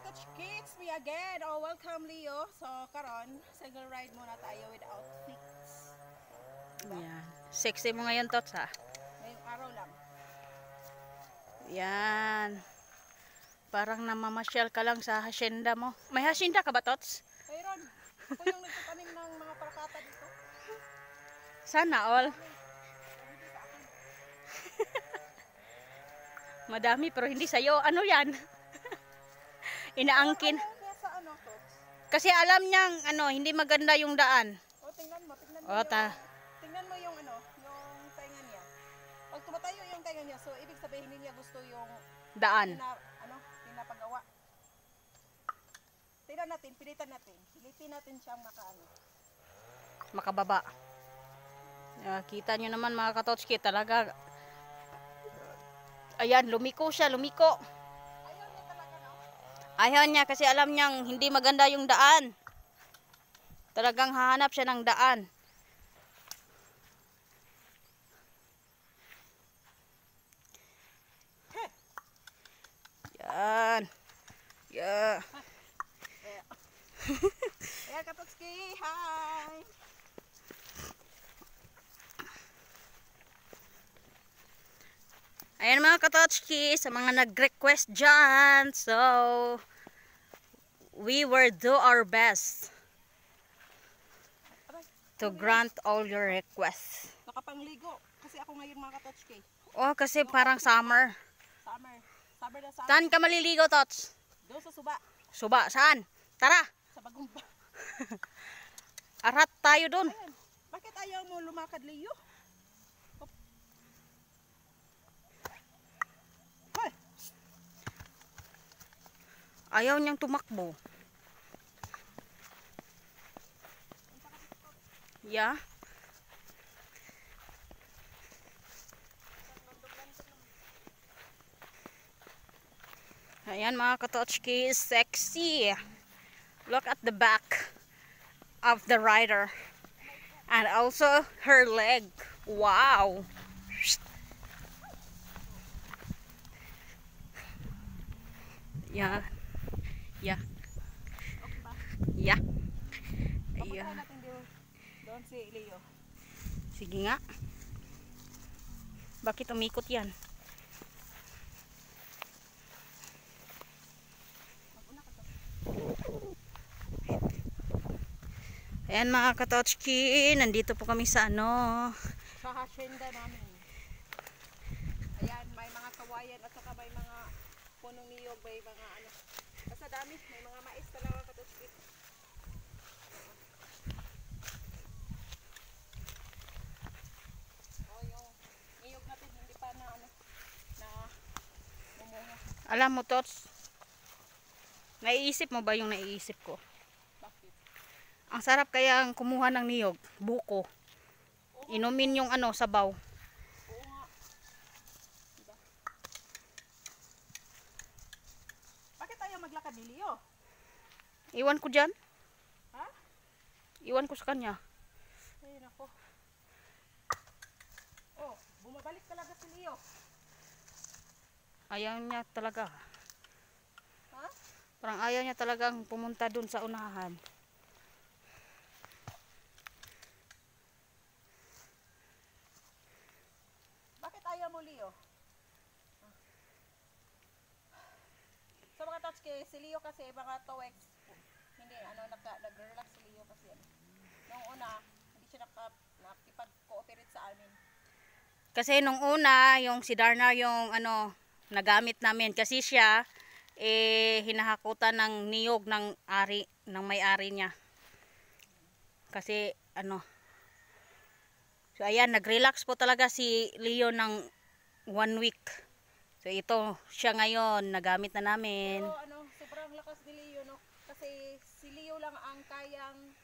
Katuchki, it's me again. Oh, welcome Leo. So, karon, single ride muna tayo with outfits. Diba? Yan. Sexy mo ngayon, Tots, ha? Ngayong araw lang. Yan. Parang namamasyal ka lang sa hacienda mo. May hacienda ka ba, Tots? Mayroon, ako yung nagtatanim ng mga parakata dito. Sana all. Hindi sa akin. Madami pero hindi sa'yo. Ano yan? Inaangkin. Kaya sa ano, Tots? Kasi alam niyang hindi maganda yung daan. Oh, tingnan mo O, tingnan mo yung yung tainga niya. Pag tumatayo yung tainga niya, so ibig sabihin hindi niya gusto yung daan. pinapagawa. Tingnan natin, pilitan natin siyang Makababa. Kita nyo naman mga katotski, talaga. Ayan, lumiko siya, lumiko. Ayaw niya talaga, no? Ayaw niya kasi alam niyang hindi maganda yung daan. Talagang hahanap siya ng daan. Yan. Yeah. Ayan, Katotski, hi! Ayan mga katotski, sa mga nag-request dyan. So, we will do our best to grant all your requests. Nakapangligo. Kasi ako ngayon mga Katotski. Oh, kasi parang summer. Summer. Summer na summer. Saan ka maliligo, Tots? Doon sa suba. Suba, saan? Tara! Sa Bagumba. Arat tayo dun. Ayan. Bakit ayaw mo lumakad, Leo? Hop. Hoy! Ayaw niyang tumakbo. Yeah. Ayan mga katotski, sexy. Look at the back of the rider. And also her leg. Wow. Yeah. Yeah. Okay ba? Yeah. Papuntahan Yeah. natin doon si Leo. Sige nga. Bakit umikot yan? Mag-una ka to. Ayan mga katotski, nandito po kami sa Sa hacienda namin. Ayan, may mga kawayan at saka may mga punong niyog, may mga basta dami, may mga mais talaga Katotski. Oh, yung niyog natin hindi pa na mumunga. Alam mo, Tots, naiisip mo ba yung naiisip ko? Bakit? Ang sarap kayang kumuha ng niyog, buko. Inumin yung sabaw. Oo nga. Diba? Bakit tayo maglakad ni Leo? Iwan ko dyan. Ha? Iwan ko sa kanya. Ay, nako. Oh, bumabalik talaga si Leo. Ayaw niya talaga. Ha? Parang ayaw niya talagang pumunta dun sa unahan. Bakit ayaw mo, Leo? So mga Tatsuki, si Leo kasi mga 2 weeks, hindi, nag-relax si Leo kasi nung una, hindi siya nakipag-cooperate sa amin. Kasi nung una, yung si Darna yung nagamit namin. Kasi siya, hinahakutan ng niyog ng may-ari niya. Kasi, so ayan, nag-relax po talaga si Leo ng 1 week. So ito, siya ngayon, nagamit na namin. Pero sobrang lakas ni Leo, no? Kasi si Leo lang ang kayang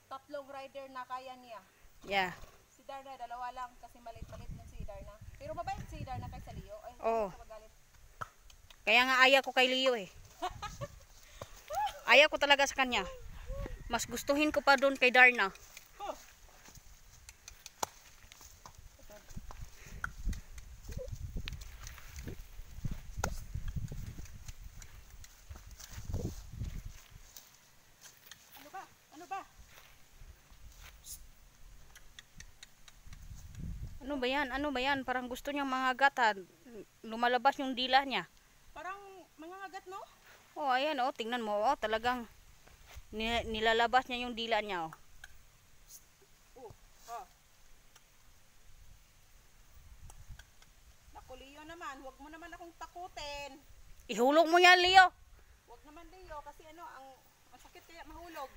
3 rider na kaya niya. Yeah. Si Darna, 2 lang kasi malit-malit na si Darna. Pero mabait si Darna kaysa Leo. Ay, Oo. magalit. Kaya nga ayaw ko kay Leo eh. Ayaw ko talaga sa kanya. Mas gustuhin ko pa doon kay Darna. Huh. ba yan? Ano ba yan? Parang gusto niyang mangagat. Lumalabas yung dila niya. Parang mangangagat, no? Oh, ayan oh, tingnan mo oh, talagang nilalabas niya yung dila niya oh. Oh. Naku, Leo naman, huwag mo naman akong takutin. Ihulog mo yan, Leo. Huwag naman, Leo, kasi ano, ang sakit kaya mahulog.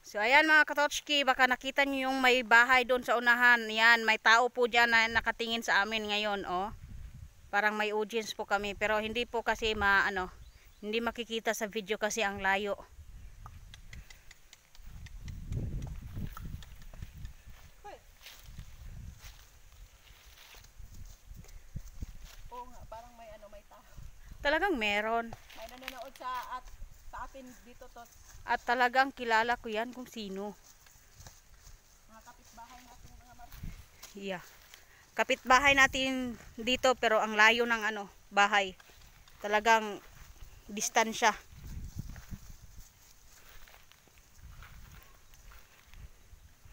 So ayan mga katotski, baka nakita niyo yung may bahay doon sa unahan. Yan, may tao po dyan na nakatingin sa amin ngayon oh. Parang may audience po kami, pero hindi po kasi hindi makikita sa video kasi ang layo. Oo nga, parang may may tao. Talagang meron. May nanonood sa atin dito to. At talagang kilala ko yan kung sino. Mga kapitbahay natin mga Yeah. Kapitbahay natin dito pero ang layo ng bahay. Talagang distansya.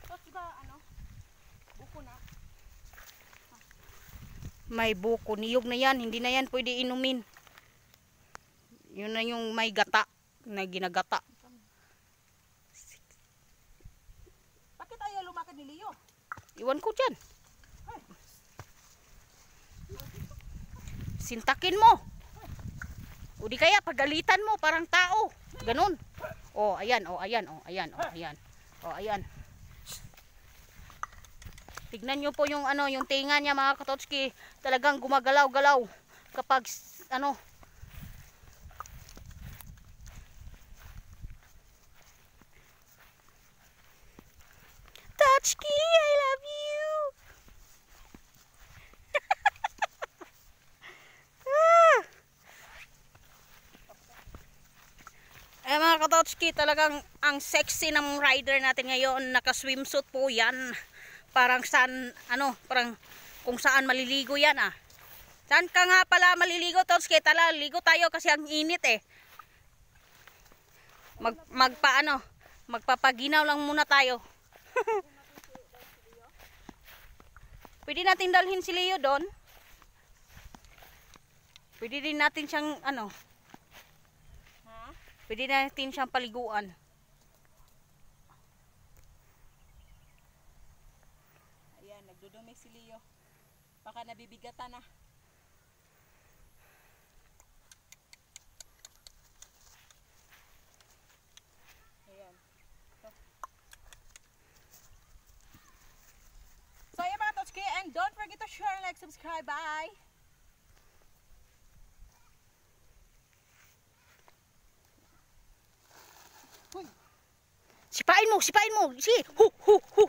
Tapos diba buko na. May buko, niyog na yan, hindi na yan pwede inumin. Yun na yung may gata na ginagata. Bakit ayaw lumakad ni Leo? Iwan ko dyan. Sintakin mo. O di kaya pagalitan mo parang tao. Ganun. Oh, ayan, oh, ayan, oh, ayan, oh, ayan. Oh, ayan. Tignan nyo po yung yung tinga niya mga katotski. Talagang gumagalaw-galaw kapag Totski, I love you. Mga katotski, talagang ang sexy ng rider natin ngayon. Naka-swimsuit po yan. Parang parang kung saan maliligo yan ah. Saan ka nga pala maliligo, Totski? Tala, ligo tayo kasi ang init eh. Magpapaginaw lang muna tayo. Pwede natin dalhin si Leo doon. Pwede din natin siyang pwede natin siyang paliguan. Ayan, nagdudumi si Leo. Baka nabibigatan na. Ayan. So ayan mga Totski, and don't forget to share, like, subscribe. Bye! Sipain mo. Si, hu.